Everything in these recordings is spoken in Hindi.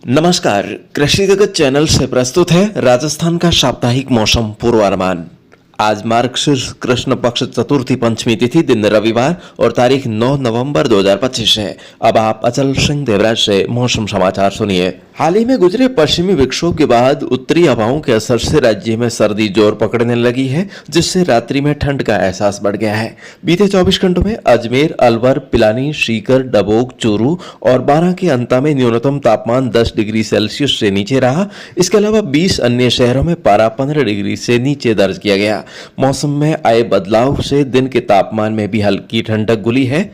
नमस्कार, कृषि जगत चैनल से प्रस्तुत है राजस्थान का साप्ताहिक मौसम पूर्वानुमान। आज मार्गशीर्ष कृष्ण पक्ष चतुर्थी पंचमी तिथि दिन रविवार और तारीख 9 नवंबर 2025 है। अब आप अचल सिंह देवराज से मौसम समाचार सुनिए। हाल ही में गुजरे पश्चिमी विक्षोभ के बाद उत्तरी हवाओं के असर से राज्य में सर्दी जोर पकड़ने लगी है, जिससे रात्रि में ठंड का एहसास बढ़ गया है। बीते 24 घंटों में अजमेर, अलवर, पिलानी, सीकर, डबोक, चूरू और बारां के अंता में न्यूनतम तापमान 10 डिग्री सेल्सियस से नीचे रहा। इसके अलावा 20 अन्य शहरों में पारा 15 डिग्री से नीचे दर्ज किया गया। मौसम में आए बदलाव से दिन के तापमान में भी हल्की ठंडक घुली है।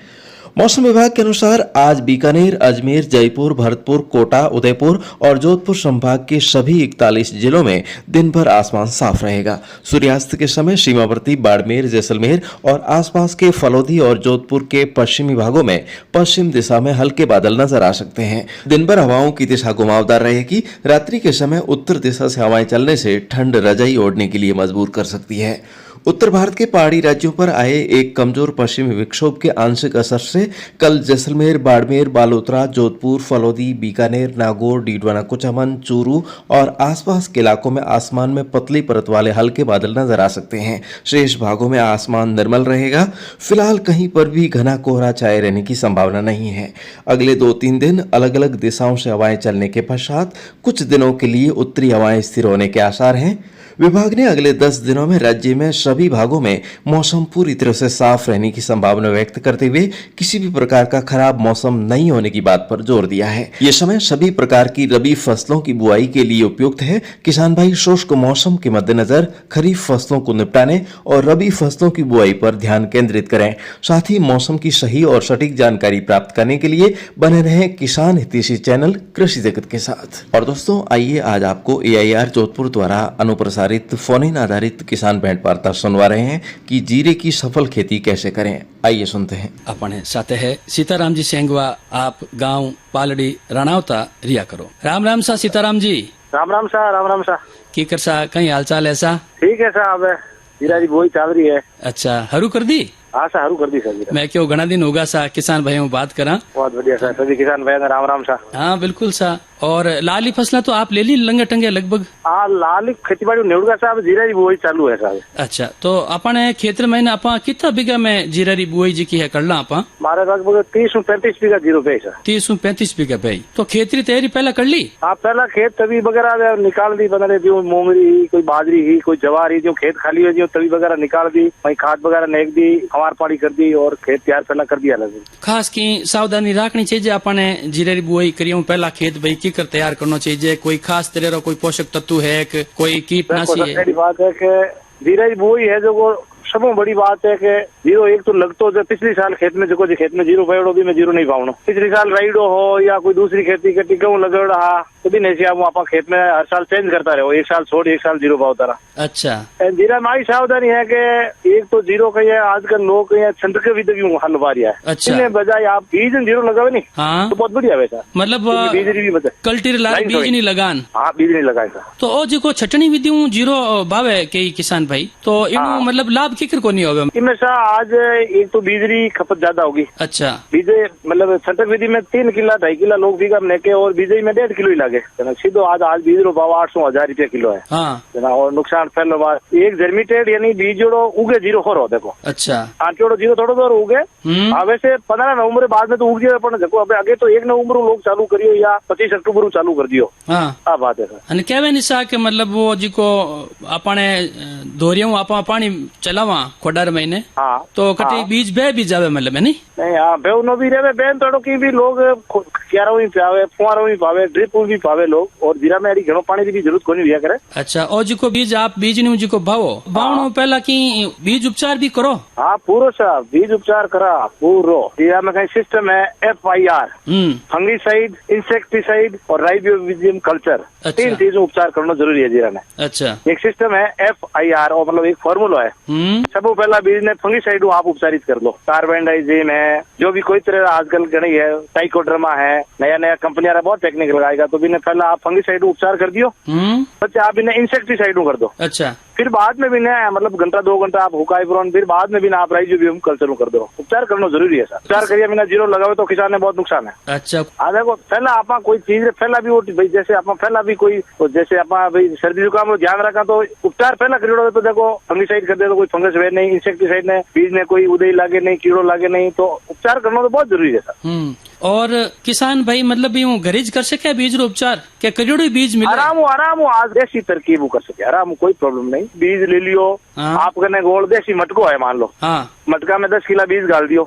मौसम विभाग के अनुसार आज बीकानेर, अजमेर, जयपुर, भरतपुर, कोटा, उदयपुर और जोधपुर संभाग के सभी 41 जिलों में दिन भर आसमान साफ रहेगा। सूर्यास्त के समय सीमावर्ती बाड़मेर, जैसलमेर और आसपास के फलोदी और जोधपुर के पश्चिमी भागों में पश्चिम दिशा में हल्के बादल नजर आ सकते हैं। दिन भर हवाओं की दिशा घुमावदार रहेगी। रात्रि के समय उत्तर दिशा से हवाएं चलने से ठंड रजाई ओढ़ने के लिए मजबूर कर सकती है। उत्तर भारत के पहाड़ी राज्यों पर आए एक कमजोर पश्चिमी विक्षोभ के आंशिक असर से कल जैसलमेर, बाड़मेर, बालोतरा, जोधपुर, फलोदी, बीकानेर, नागौर, डीडवाना, कुचामन, चूरू और आसपास के इलाकों में आसमान में पतली परत वाले हल्के बादल नजर आ सकते हैं। शेष भागों में आसमान निर्मल रहेगा। फिलहाल कहीं पर भी घना कोहरा छाए रहने की संभावना नहीं है। अगले 2-3 दिन अलग अलग दिशाओं से हवाएं चलने के पश्चात कुछ दिनों के लिए उत्तरी हवाएं स्थिर होने के आसार हैं। विभाग ने अगले 10 दिनों में राज्य में सभी भागों में मौसम पूरी तरह से साफ रहने की संभावना व्यक्त करते हुए किसी भी प्रकार का खराब मौसम नहीं होने की बात पर जोर दिया है। ये समय सभी प्रकार की रबी फसलों की बुआई के लिए उपयुक्त है। किसान भाई शुष्क मौसम के मद्देनजर खरीफ फसलों को निपटाने और रबी फसलों की बुआई पर ध्यान केंद्रित करें। साथ ही मौसम की सही और सटीक जानकारी प्राप्त करने के लिए बने रहें किसान हितैषी चैनल कृषि जगत के साथ। और दोस्तों, आइए आज आपको AIR जोधपुर द्वारा अनुप्रसारित फोन इन आधारित किसान भेंट वार्ता सुनवा रहे हैं कि जीरे की सफल खेती कैसे करें। आइए सुनते हैं। अपने साथ है सीताराम जी सेंगवा, आप गांव पालड़ी राणावता रिया करो। राम राम सा सीताराम जी। राम राम सा, राम राम सा। की कर सा कहीं हाल चाल ऐसा? ठीक है साहब, जीरा जी बोई चल रही है। अच्छा, हरू कर दी? हाँ सा, हरू कर दी सर। मैं क्यों घना दिन होगा सा किसान भाइयों बात करा। बहुत बढ़िया सर, सभी किसान भाई राम राम सा। हाँ बिल्कुल सा। और लाली फसला तो आप ले ली लंगे टंगे लगभग? हाँ, लाली खेती बाड़ी निवड़ साहब, जीरा जी बोई चालू है साहब। अच्छा, तो अपने खेत्र में अपा कितना बीघा में जीरा री बुआई जी की है करना आपा? हमारे लगभग 30-35 बीघा जीरो पे सर। 30-35 बीघा पे। तो खेती तैयारी पहला कर ली? हाँ, पहला खेत तभी वगैरह निकाल दी, बना रही मोंगरी, कोई बाजरी ही, कोई जवार ही, जो खेत खाली हो जो तभी वगैरह निकाल दी, वही खाद वगैरह नेक दी, हमार पानी कर दी और खेत तैयार पहला कर दिया। खास की सावधानी रखनी चाहिए अपने जीरे री बुआई करियो पहला खेत भाई की कर तैयार करना चाहिए? कोई खास तरह कोई पोषक तत्व है, कोई कीटनाशी है? बात है कि जीरा जी बुआई है जो वो सबसे बड़ी बात है कि जीरो एक तो लगतो जो पिछली साल खेत में जो खेत में जीरो पेड़ो भी मैं जीरो नहीं पाऊँ। पिछली साल राइडो हो या कोई दूसरी खेती कटी गेहूं लगे रहा तो भी नहीं आप खेत में हर साल चेंज करता रहे, एक साल छोड़ एक साल जीरो पाता रहा। अच्छा, जीरा में आई सावधानी है कि एक तो जीरो का है आजकल लोग छंद के विधि हल पा रहा है। अच्छा, बजाय आप बीज जीरो लगावे नहीं। हाँ, तो बहुत बढ़िया वैसा, मतलब बीज भी बचा कल्टीर बीज नहीं लगान। हाँ, बीज नहीं लगाए। तो ओ जो छटनी विधि जीरो भावे कई किसान भाई, तो इन मतलब लाभ किकर को नहीं होगा इनमें सा? आज एक तो बीजरी खपत ज्यादा होगी। अच्छा, बीजे मतलब छटक विधि में 3 किला 2.5 किला लोग बीघा में लेके और बीजे में 1.5 किलो ही लगे सीधो। आज बीज रो भाव 800-1000 रुपया किलो है। हाँ। और नुकसान पहले बात एक जर्मिटेड यानी बीज जोड़ो उगे जीरो हो रहा देखो। अच्छा, आंचोड़ो जीरो थोड़ा तो उगे। वैसे 15 नवंबर बाद में तो उग जाए, पर देखो अबे आगे तो 1 नवंबर लोग चालू करियो या 25 अक्टूबर चालू कर दियो। हाँ, बात है सर। कहवे निशा के मतलब वो जी को अपने धोरियों आपा पानी चलावा खोडार महीने। हाँ, तो कटे बीज बे भी जावे मतलब है नहीं? हाँ, बेव नो भी रहे बेन तोड़ो की भी लोग क्यारो भी पावे, फुआरो भी पावे, ड्रिप भी पावे लोग, और जीरा में घणो पानी की भी जरूरत कोनी हुआ करे। अच्छा, और जी को बीज आप बीज नहीं जी को भावो भावनो पहला की बीज उपचार भी करो? हाँ, पूरो साहब बीज उपचार करा पूरो। जीरा में कहीं सिस्टम है FIR, फंगीसाइड, इंसेक्टिसाइड और राइबोविजियम कल्चर। 3 चीजों उपचार करना जरूरी है जीरा में। अच्छा, एक सिस्टम है FIR और मतलब एक फॉर्मूला है। सबसे पहला बीज ने फंगीसाइड आप उपचारित कर लो। कार्बेंडाइजिम है, जो भी कोई तरह आजकल गणी है, टाइकोड्रमा है, नया नया कंपनियां बहुत टेक्निक लगाएगा, तो भी पहला आप फंगीसाइड उपचार कर दियो। बच्चे आप इन्हें इंसेक्टिसाइड कर दो। अच्छा, फिर बाद में भी ना मतलब घंटा 2 घंटा आप हुकाई पुरान फिर बाद में भी ना आप राई जो भी हम कल चालू कर दो। उपचार करना जरूरी है सर। उपचार करिए बिना जीरो लगावे तो किसान ने बहुत नुकसान है। अच्छा देखो पहला आप कोई चीज पहला भी वो भाई जैसे आप पहला भी कोई जैसे आप भाई सर्दी जुकाम ध्यान रखा तो उपचार पहला करियो तो देखो फंगिसाइड कर दे तो कोई फंगस वे नहीं, इंसेक्टिसाइड ने बीज में कोई उदय लागे नहीं, कीड़ो लागे नहीं, तो उपचार करना तो बहुत जरूरी है सर। और किसान भाई मतलब यूं घरेज कर सके बीज रो उपचार क्या करियोड़ो बीज मिले आराम आज देसी तरकीब कर सके आराम कोई प्रॉब्लम नहीं। बीज ले लियो आप कने गोल देसी मटको है मान लो, मटका में 10 किला बीज डाल दियो,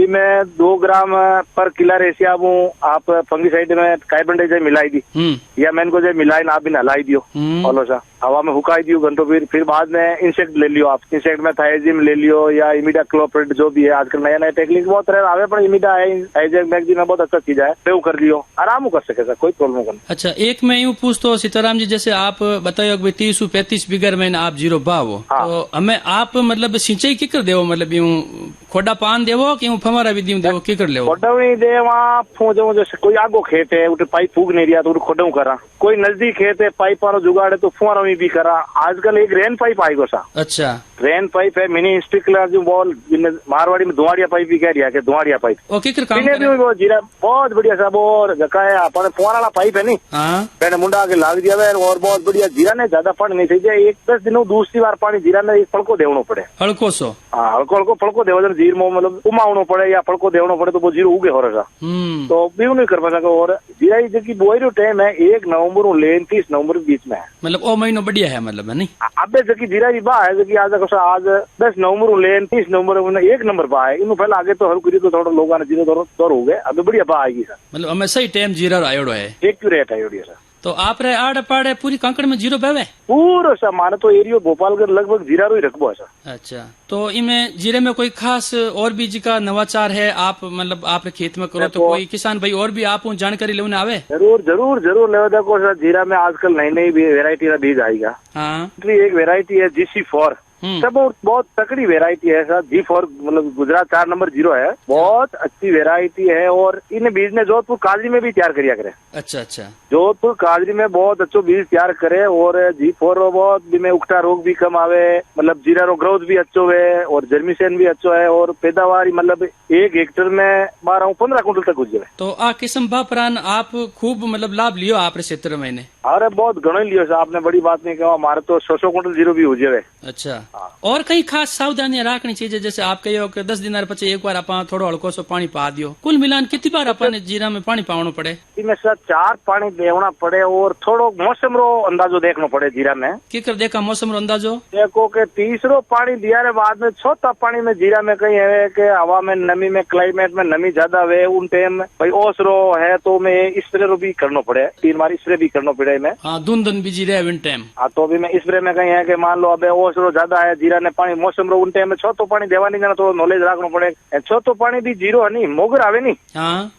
में 2 ग्राम पर किला रेसिया आप फंगिसाइड में कार्बन डाइऑक्साइड मिलाई दी या मैन को जो मिलाई ना आप भी हलाई दियो बोलो सा हवा में हुकाई दियो घंटों। फिर बाद में इंसेक्ट ले लियो आप, इंसेक्ट में थाइजिम ले लियो या इमिडा क्लोप्रिड जो भी है आजकल नया नया टेक्निक बहुत तरह आवे पर इमिडा है मैगजीन में बहुत अच्छा चीज है वो कर लियो आराम कर सके सर कोई प्रॉब्लम नहीं। अच्छा एक मैं यूँ पूछता हूँ सीताराम जी जैसे आप बताओ 30-35 बीघर में आप जीरो बावो तो हमें आप मतलब सिंचाई की कर देवो मतलब यूँ खोडा पान देवो कि फवारा भी देवो की कर ले खोडा भी दे वहाँ जैसे कोई आगो खेत है उठे पाइप फूक नहीं रहा तो खोडा करा, कोई नजदीक खेत है पाइप जुगाड़ है तो फुहारा भी करा। आजकल एक रेन पाइप आएगा सा। अच्छा रेन पाइप है मिनी स्प्रिंकलर जो बॉल मारवाड़ी में धुआड़िया पाइप भी कह रहा है धुआड़िया पाइप वो जीरा बहुत बढ़िया साहब और है अपने फुहारा पाइप है नहीं मैंने मुंडा आगे लाग दिया है और बहुत बढ़िया जीरा ने ज्यादा पानी नहीं चाहिए 1-10 दिनों दूसरी बार पानी जीरा ने एक फड़को देवनो पड़े हल्को सो हल्को फड़को देव जीर में मतलब उमावनो पड़े या फड़को देवनो पड़े तो वो जीरो उगे हो रहा तो भी नहीं कर पा सको। और जीरा की बोई रो टाइम है 1 नवंबर ले 30 नवंबर के बीच में है मतलब ओ महीनो बढ़िया है मतलब नहीं अबे जबकि जीरा की बा है आज 10 नवंबर ले 30 नवंबर 1 नंबर बा है इन पहले आगे तो हर कुछ तो थोड़ा लोग जीरो दौर हो गए अभी बढ़िया बा आएगी सर मतलब हमें सही टाइम जीरा आयोडो है एक्यूरेट आयोडी है सर। तो आप रे आड़ पाड़े पूरी कांकड़ में जीरो बेवे पूरा सा माने तो एरियो भोपालगढ़ लगभग जीरा रो ही रखबो है सर। अच्छा तो इनमें जीरे में कोई खास और बीज का नवाचार है आप मतलब आप खेत में करो तो कोई किसान भाई और भी आप जानकारी लेने आवे जरूर ले देखो सर जीरा में आजकल नई वेरायटी का बीज आएगा। हाँ एक वेरायटी है GC4 सब बहुत तकड़ी वेरायटी है सर। G4 मतलब गुजरात 4 नंबर 0 है बहुत अच्छी वेरायटी है और इन बीज ने जोधपुर काजरी में भी तैयार करिया करे। अच्छा जोधपुर काजरी में बहुत अच्छो बीज तैयार करे और G4 बहुत में उकटा रोग भी कम आवे मतलब जीरा रो ग्रोथ भी अच्छो है और जर्मिशन भी अच्छो है और पैदावार मतलब 1 हेक्टेयर में 12-15 कुंटल तक गुजरे। तो आ किस्म बापरान आप खूब मतलब लाभ लियो आप क्षेत्र में ने अरे बहुत घणो लियो सर आपने बड़ी बात नहीं कहा हमारे तो 100 कुंटल जीरो भी हो जाए। अच्छा और कई खास सावधानियां रखनी चाहिए जैसे आप कहो कि 10 दिन पचे एक बार आप थोड़ा हल्को सो पानी पा दियो कुल मिलान कितनी बार अपन जीरा में पानी पावनो पड़े इसमें सर 4 पानी देवना पड़े और थोड़ो मौसम रो अंदाजो देखना पड़े जीरा में की कर देखा मौसम रो अंदाजो देखो के तीसरो पानी दिया रे बाद में चौथा पानी में जीरा में कहीं है कि हवा में नमी में क्लाइमेट में नमी ज्यादा है उन टाइम भाई ओसरो है तो मैं स्प्रे भी करना पड़े 3 बार स्प्रे भी करना पड़े में धुंधन भी जीरा विन टाइम तो भी मैं स्प्रे में कहीं है कि मान लो अब ओसरो ज्यादा है जीरा ने पानी मौसम रो उन टाइम में छो पानी देवा नहीं जाना तो नॉलेज रखना पड़े छो पानी भी जीरो है नहीं मोगर आवे नहीं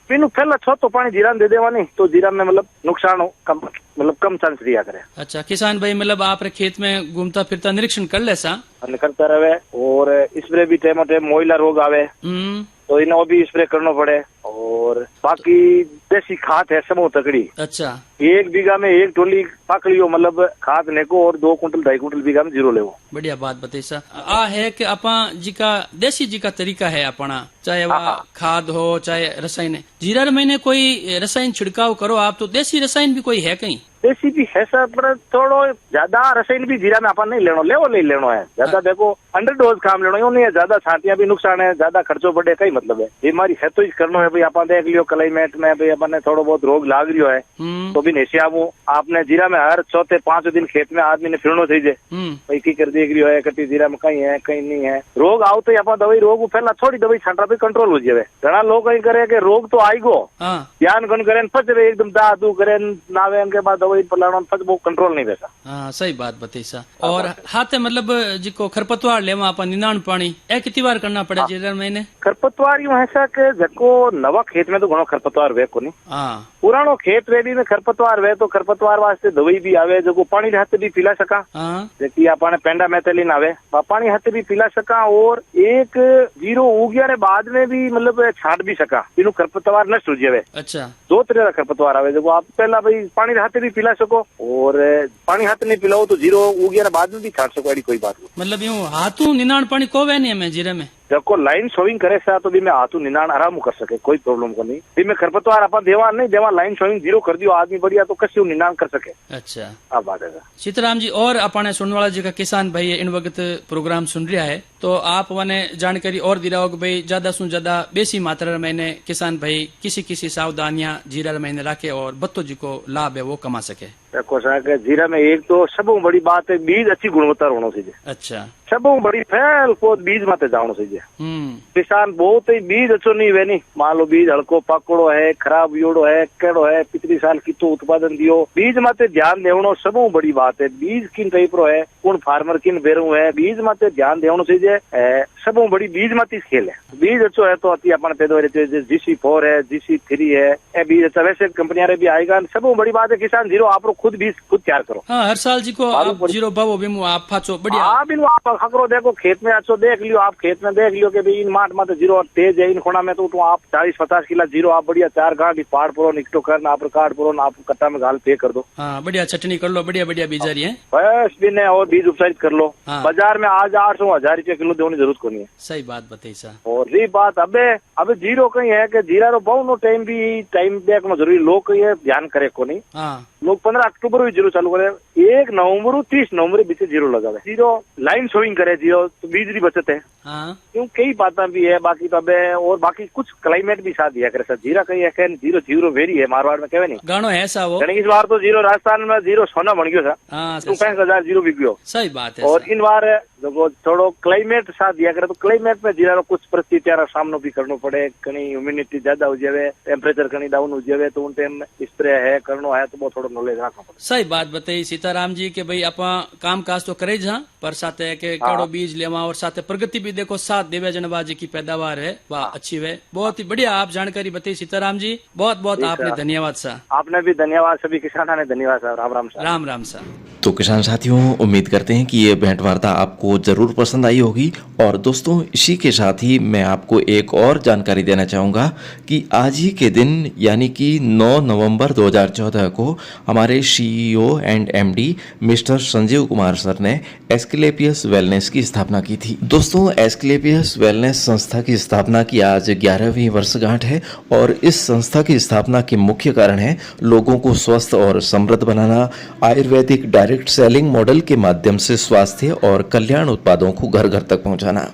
पीनू पहला छो पानी जीरा दे देवा नहीं तो जीरा में मतलब नुकसान हो कम मतलब कम चांस दिया करे। अच्छा किसान भाई मतलब आप खेत में घूमता फिरता निरीक्षण कर ले सा करता रहे और स्प्रे भी टाइम मोइला रोग आवे तो इन्हें भी स्प्रे करना पड़े और बाकी देसी खाद है सब तकड़ी। अच्छा 1 बीघा में 1 टोली पाक लियो मतलब खाद ने को और 2 कुंटल 2.5 कुंटल बीघा में जीरो ले बढ़िया बात बताई सा आ है कि अपा जी का देसी जी का तरीका है अपना चाहे वह खाद हो चाहे रसायन जीरा महीने कोई रसायन छिड़काव करो आप तो देसी रसायन भी कोई है कहीं देसी भी है सर पर थोड़ो ज्यादा रसायन भी जीरा में अपन नहीं लेनो है ज्यादा देखो 100 डोज काम लेनो नहीं है ज्यादा छांटियां भी नुकसान है ज्यादा खर्चो बढ़े कई मतलब है बीमारी है तो करना है भाई अपन देख लियो क्लाइमेट में भाई अपन ने थोड़ा बहुत रोग लाग रियो है तो भी नहीं आबू आपने जीरा में हर 4-5 दिन खेत में आदमी ने फिरनो थी जाए भाई की कर देख रियो है कटी जीरा में कहीं है कहीं नहीं है रोग आओ तो अपन दवाई रोग पहला थोड़ी दवाई छांटा भी कंट्रोल हो जाए। घना लोग कहीं करे कि रोग तो आएगो ध्यान कौन करे फचरे एकदम दादू करे नावे के बाद दवाई पलानो फच वो कंट्रोल नहीं रहता। हाँ सही बात बताई सा और हाथे मतलब जिको खरपतवार लेवा अपन निनाण पानी ए कितनी बार करना पड़े जीरा महीने खरपतवार यूं है सा कि जको नवा खेत में तो घणो खरपतवार वे कोनी पुरानो खेत रेडी में खरपतवार वे तो खरपतवार वास्ते दवाई भी आवे जो पानी हाथ भी पिला सका, जैसे आपने पेंडा मैथेलिन आवे पानी हाथ भी पिला सका, और एक जीरो उगिया ने बाद में भी मतलब छाट भी सका, इनु खरपतवार नष्ट हो जावे। अच्छा, दो तरह का खरपतवार आवे जो आप पहला भाई पानी हाथ भी पिला सको, और पानी हाथ नहीं पिलाओ तो जीरो उगिया ने बाद में भी छाट सको, ऐसी कोई बात नहीं। मतलब यूं हाथों निनाण पानी को वे नहीं हमें जीरे में देखो लाइन शोविंग करे सा तो भी मैं हाथों निनाण आराम कर सके, कोई प्रॉब्लम को नहीं। भी मैं खरपतवार अपन देवा नहीं देवा, लाइन शोविंग जीरो कर दियो आदमी बढ़िया तो कसी निनाण कर सके। अच्छा, अब बात है सीताराम जी, और अपने सुनने वाला जी का किसान भाई इन वक्त प्रोग्राम सुन रहा है तो आप मैंने जानकारी और दिलाओ कि भाई ज्यादा से ज्यादा बेसी मात्रा में किसान भाई किसी सावधानियां जीरा महीने रखे और बत्तो जी को लाभ है वो कमा सके। देखो सर जीरा में एक तो सब बड़ी बात है बीज अच्छी गुणवत्ता होना चाहिए। अच्छा, सब बड़ी फैल को बीज मत जानो चाहिए। किसान बहुत ही बीज अच्छो नहीं वे नहीं, मान लो बीज हल्को पकड़ो है, खराब योड़ो है, केड़ो है, पिछली साल कितो उत्पादन दियो, बीज मत ध्यान देवनो सब बड़ी बात है। बीज किन टाइप रो है, कौन फार्मर किन बेरू है, बीज मत ध्यान देवनो चाहिए। सब बड़ी बीज मत इस खेल है। बीज अच्छो है तो अति अपन पैदा GC4 है, GC3 है, ए बीज अच्छा वैसे कंपनियां भी आएगा। सब बड़ी बात है किसान जीरो आप खुद बीज खुद तैयार करो। हाँ, हर साल जी को आप जीरो भाव भी आप फाचो बढ़िया। आप इन आप खकरो देखो खेत में अच्छो देख लियो, आप खेत में देख लियो कि भाई इन माट में तो जीरो तेज है, इन खोना में तो आप 40-50 किलो जीरो आप बढ़िया 4 गांठ पाड़ पुरो निकटो कर आप काट पुरो आप कट्टा में गाल पे कर दो। हाँ, बढ़िया चटनी कर लो, बढ़िया बढ़िया बीज है बस भी नहीं, और बीज उपचारित कर लो। बाजार में आज 800-1000 रुपये किलो देने की जरूरत को नहीं है। सही बात बताई सा। और रही बात अबे जीरो कहीं है कि जीरा रो बहु नो टाइम देखना जरूरी, लोग कहीं है ध्यान करे को नहीं। लोग 15 अक्टूबर भी जीरो चालू करे, 1 नवंबर 30 नवंबर बीच जीरो लगा जीरो लाइन शोइंग करे जीरो तो बीज की बचत है। क्यों कई बातें भी है बाकी तो अबे, और बाकी कुछ क्लाइमेट भी साथ दिया करे सर। जीरा कहीं है जीरो जीरो वेरी है मारवाड़ में कहे नहीं गानो है सा वो इस बार तो जीरो राजस्थान में जीरो सोना बन गयो था, 65,000 जीरो बिक गयो। सही बात है। और इन बार जो थोड़ो क्लाइमेट साथ दिया करे तो क्लाइमेट में जीरा कुछ परिस्थितियां रा सामनो भी करनो पड़े, कहीं ह्यूमिडिटी ज्यादा हो जावे, टेम्परेचर कहीं डाउन हो जावे तो उन टाइम स्प्रे है करनो है तो बहुत थोड़ा नॉलेज रखना पड़े। सही बात बताई सीताराम जी के भाई अपा काम काज तो करे जा पर साथ है कि कड़ो बीज लेवा और साथ प्रगति भी देखो साथ देवे जनबाजी की पैदावार है वह अच्छी है। बहुत ही बढ़िया आप जानकारी बताई सीताराम जी, बहुत बहुत आपने धन्यवाद सा। आपने भी धन्यवाद, सभी किसानों ने धन्यवाद sir. Ram Ram sir. Ram Ram sir. तो किसान साथियों उम्मीद करते हैं कि ये भेंट वार्ता आपको जरूर पसंद आई होगी। और दोस्तों इसी के साथ ही मैं आपको एक और जानकारी देना चाहूँगा कि आज ही के दिन यानी कि 9 नवंबर 2014 को हमारे CEO and MD mister Sanjeev Kumar sir ने एस्क्लेपियस वेलनेस की स्थापना की थी। दोस्तों एस्क्लेपियस वेलनेस संस्था की स्थापना की आज 11वीं वर्षगांठ है और इस संस्था की स्थापना के मुख्य कारण है लोगों को स्वस्थ और समृद्ध बनाना, आयुर्वेदिक डायरेक्ट सेलिंग मॉडल के माध्यम से स्वास्थ्य और कल्याण उत्पादों को घर घर तक पहुंचाना।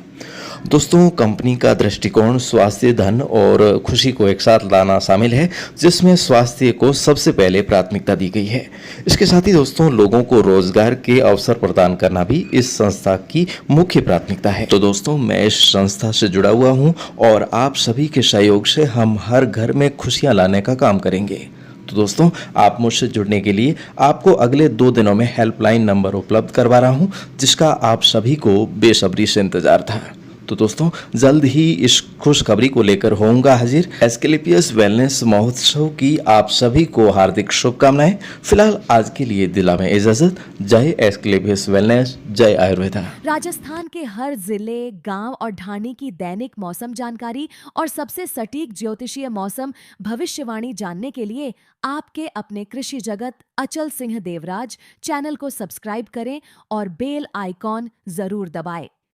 दोस्तों कंपनी का दृष्टिकोण स्वास्थ्य, धन और खुशी को एक साथ लाना शामिल है, जिसमें स्वास्थ्य को सबसे पहले प्राथमिकता दी गई है। इसके साथ ही दोस्तों लोगों को रोजगार के अवसर प्रदान करना भी इस संस्था की मुख्य प्राथमिकता है। तो दोस्तों मैं इस संस्था से जुड़ा हुआ हूं और आप सभी के सहयोग से हम हर घर में खुशियां लाने का काम करेंगे। तो दोस्तों आप मुझसे जुड़ने के लिए आपको अगले 2 दिनों में हेल्पलाइन नंबर उपलब्ध करवा रहा हूं, जिसका आप सभी को बेसब्री से इंतजार था। तो दोस्तों जल्द ही इस खुशखबरी को लेकर होऊंगा हाजिर। एस्क्लेपियस वेलनेस महोत्सव की आप सभी को हार्दिक शुभकामनाएं। फिलहाल आज के लिए दिला में इजाजत। जय एस्क्लेपियस वेलनेस, जय आयुर्वेदा। राजस्थान के हर जिले, गांव और ढाणी की दैनिक मौसम जानकारी और सबसे सटीक ज्योतिषीय मौसम भविष्यवाणी जानने के लिए आपके अपने कृषि जगत अचल सिंह देवराज चैनल को सब्सक्राइब करें और बेल आइकॉन जरूर दबाएं।